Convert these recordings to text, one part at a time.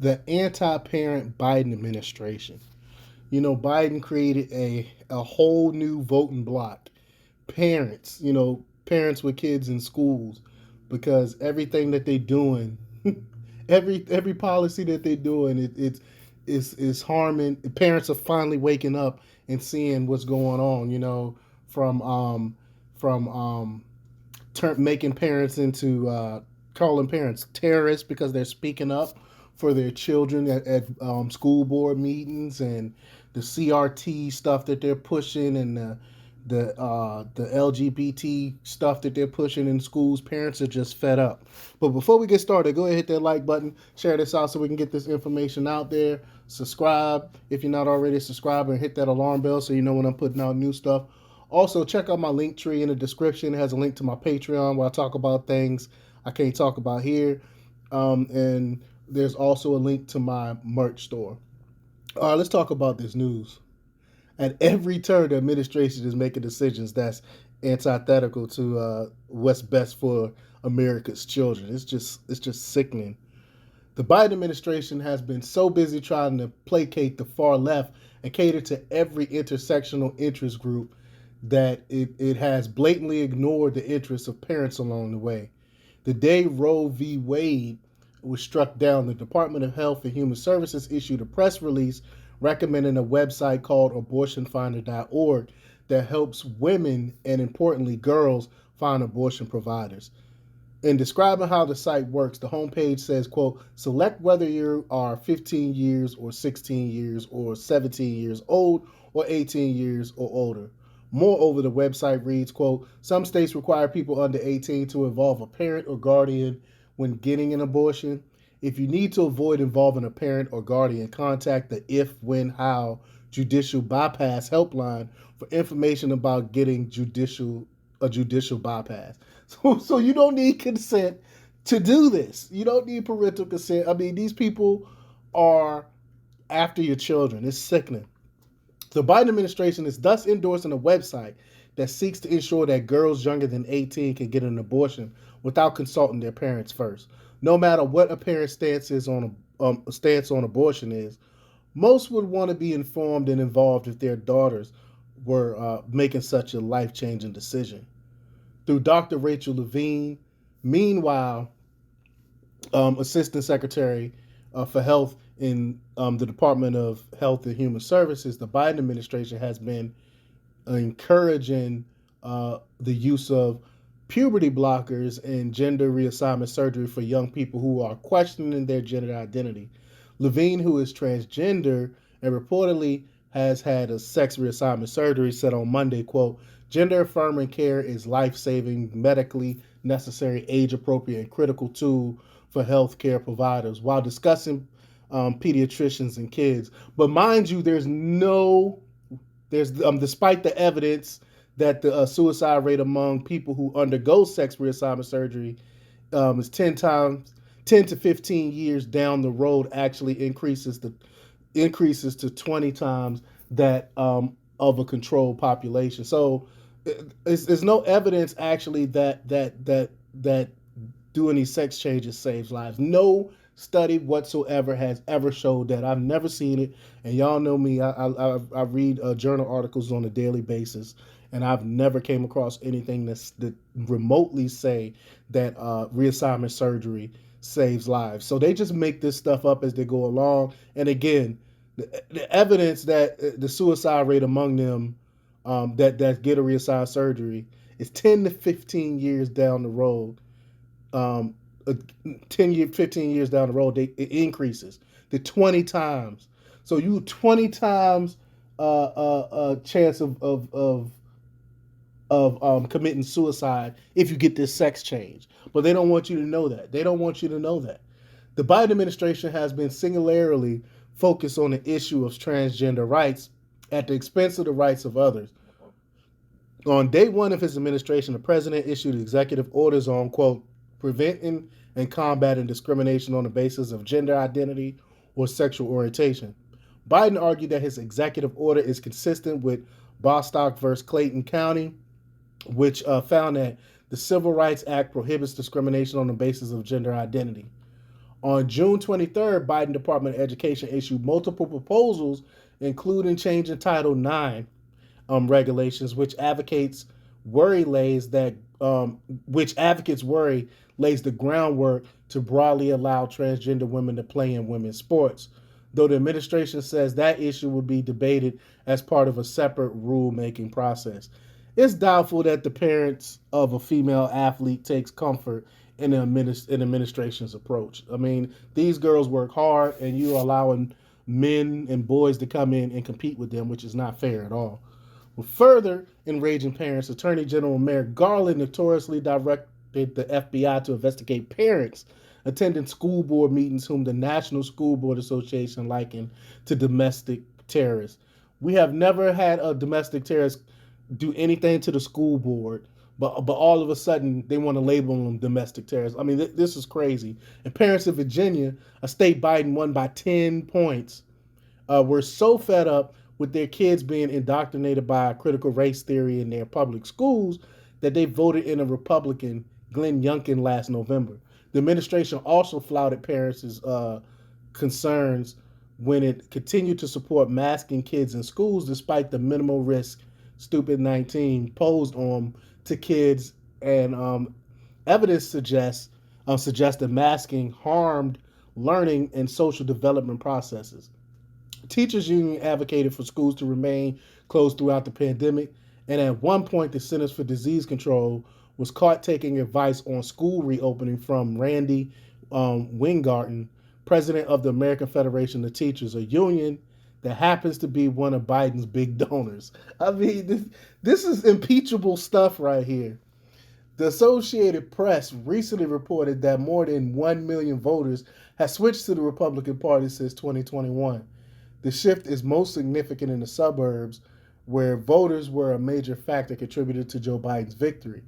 The anti-parent Biden administration. Biden created a whole new voting bloc. Parents, parents with kids in schools, because everything that they're doing, every policy that they're doing, it's harming. Parents are finally waking up and seeing what's going on. From making parents into calling parents terrorists because they're speaking up for their children at school board meetings, and the CRT stuff that they're pushing, and the LGBT stuff that they're pushing in schools. Parents are just fed up. But before we get started, go ahead, hit that like button, share this out so we can get this information out there. Subscribe if you're not already subscribed, and hit that alarm bell so you know when I'm putting out new stuff. Also, check out my link tree in the description. It has a link to my Patreon where I talk about things I can't talk about here. And there's also a link to my merch store. All right, let's talk about this news. At every turn, the administration is making decisions that's antithetical to what's best for America's children. It's just sickening. The Biden administration has been so busy trying to placate the far left and cater to every intersectional interest group that it has blatantly ignored the interests of parents along the way. The day Roe v. Wade was struck down, the Department of Health and Human Services issued a press release recommending a website called abortionfinder.org that helps women and, importantly, girls find abortion providers. In describing how the site works, the homepage says, quote, select whether you are 15 years or 16 years or 17 years old or 18 years or older. Moreover, the website reads, quote, some states require people under 18 to involve a parent or guardian when getting an abortion. If you need to avoid involving a parent or guardian, contact the If, When, How Judicial Bypass Helpline for information about getting a judicial bypass. So you don't need consent to do this. You don't need parental consent. I mean, these people are after your children. It's sickening. The Biden administration is thus endorsing a website that seeks to ensure that girls younger than 18 can get an abortion without consulting their parents first. No matter what a parent's stance on abortion is, most would want to be informed and involved if their daughters were making such a life-changing decision. Through Dr. Rachel Levine, meanwhile, Assistant Secretary for Health in the Department of Health and Human Services, the Biden administration has been encouraging the use of puberty blockers and gender reassignment surgery for young people who are questioning their gender identity. Levine, who is transgender and reportedly has had a sex reassignment surgery, said on Monday, quote, gender affirming care is life-saving, medically necessary, age-appropriate, and critical tool for healthcare providers while discussing pediatricians and kids. But mind you, despite the evidence that the suicide rate among people who undergo sex reassignment surgery is 10 to 15 years down the road, actually increases to 20 times that of a controlled population. So there's no evidence actually that doing these sex changes saves lives. No study whatsoever has ever showed that. I've never seen it, and y'all know me. I read journal articles on a daily basis, and I've never came across anything that remotely say that reassignment surgery saves lives. So they just make this stuff up as they go along. And again, the evidence that the suicide rate among them that get a reassigned surgery is 10 to 15 years down the road. 15 years down the road, it increases to 20 times. So you 20 times chance of committing suicide if you get this sex change. But they don't want you to know that. They don't want you to know that. The Biden administration has been singularly focused on the issue of transgender rights at the expense of the rights of others. On day one of his administration, the president issued executive orders on, quote, preventing and combating discrimination on the basis of gender identity or sexual orientation. Biden argued that his executive order is consistent with Bostock versus Clayton County, which found that the Civil Rights Act prohibits discrimination on the basis of gender identity. On June 23rd, Biden Department of Education issued multiple proposals, including changing Title IX regulations, which advocates worry lays the groundwork to broadly allow transgender women to play in women's sports. Though the administration says that issue will be debated as part of a separate rulemaking process. It's doubtful that the parents of a female athlete takes comfort in the administration's approach. I mean, these girls work hard, and you're allowing men and boys to come in and compete with them, which is not fair at all. Well, further enraging parents, Attorney General Merrick Garland notoriously directed the FBI to investigate parents attending school board meetings whom the National School Board Association likened to domestic terrorists. We have never had a domestic terrorist do anything to the school board, but all of a sudden they want to label them domestic terrorists. I mean, this is crazy. And parents in Virginia, a state Biden won by 10 points, were so fed up with their kids being indoctrinated by critical race theory in their public schools that they voted in a Republican, Glenn Youngkin, last November. The administration also flouted parents' concerns when it continued to support masking kids in schools despite the minimal risk Stupid 19 posed on to kids, and evidence suggests that masking harmed learning and social development processes. Teachers Union advocated for schools to remain closed throughout the pandemic, and at one point, the Centers for Disease Control was caught taking advice on school reopening from Randy Weingarten, president of the American Federation of Teachers, a union that happens to be one of Biden's big donors. I mean, this is impeachable stuff right here. The Associated Press recently reported that more than 1 million voters have switched to the Republican Party since 2021. The shift is most significant in the suburbs, where voters were a major factor contributed to Joe Biden's victory.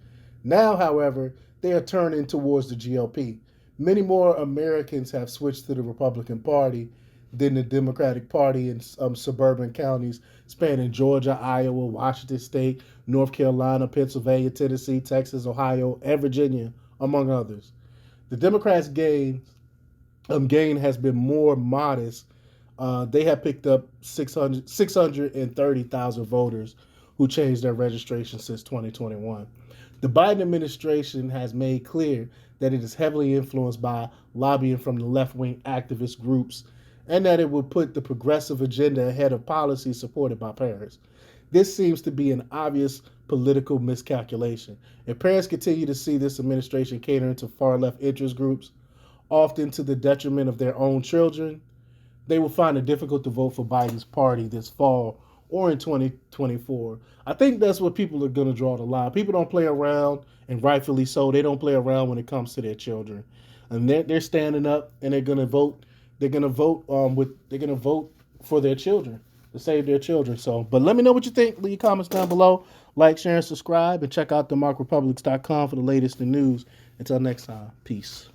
Now, however, they are turning towards the GOP. Many more Americans have switched to the Republican Party than the Democratic Party in suburban counties spanning Georgia, Iowa, Washington State, North Carolina, Pennsylvania, Tennessee, Texas, Ohio, and Virginia, among others. The Democrats' gain has been more modest. They have picked up 630,000 voters who changed their registration since 2021. The Biden administration has made clear that it is heavily influenced by lobbying from the left-wing activist groups and that it will put the progressive agenda ahead of policies supported by parents. This seems to be an obvious political miscalculation. If parents continue to see this administration catering to far-left interest groups, often to the detriment of their own children, they will find it difficult to vote for Biden's party this fall or in 2024. I think that's what people are going to draw the line. People don't play around, and rightfully so. They don't play around when it comes to their children, and they're standing up and they're going to vote. They're going to vote They're going to vote for their children to save their children. So, but let me know what you think. Leave your comments down below. Like, share, and subscribe, and check out themarkrepublics.com for the latest in news. Until next time, peace.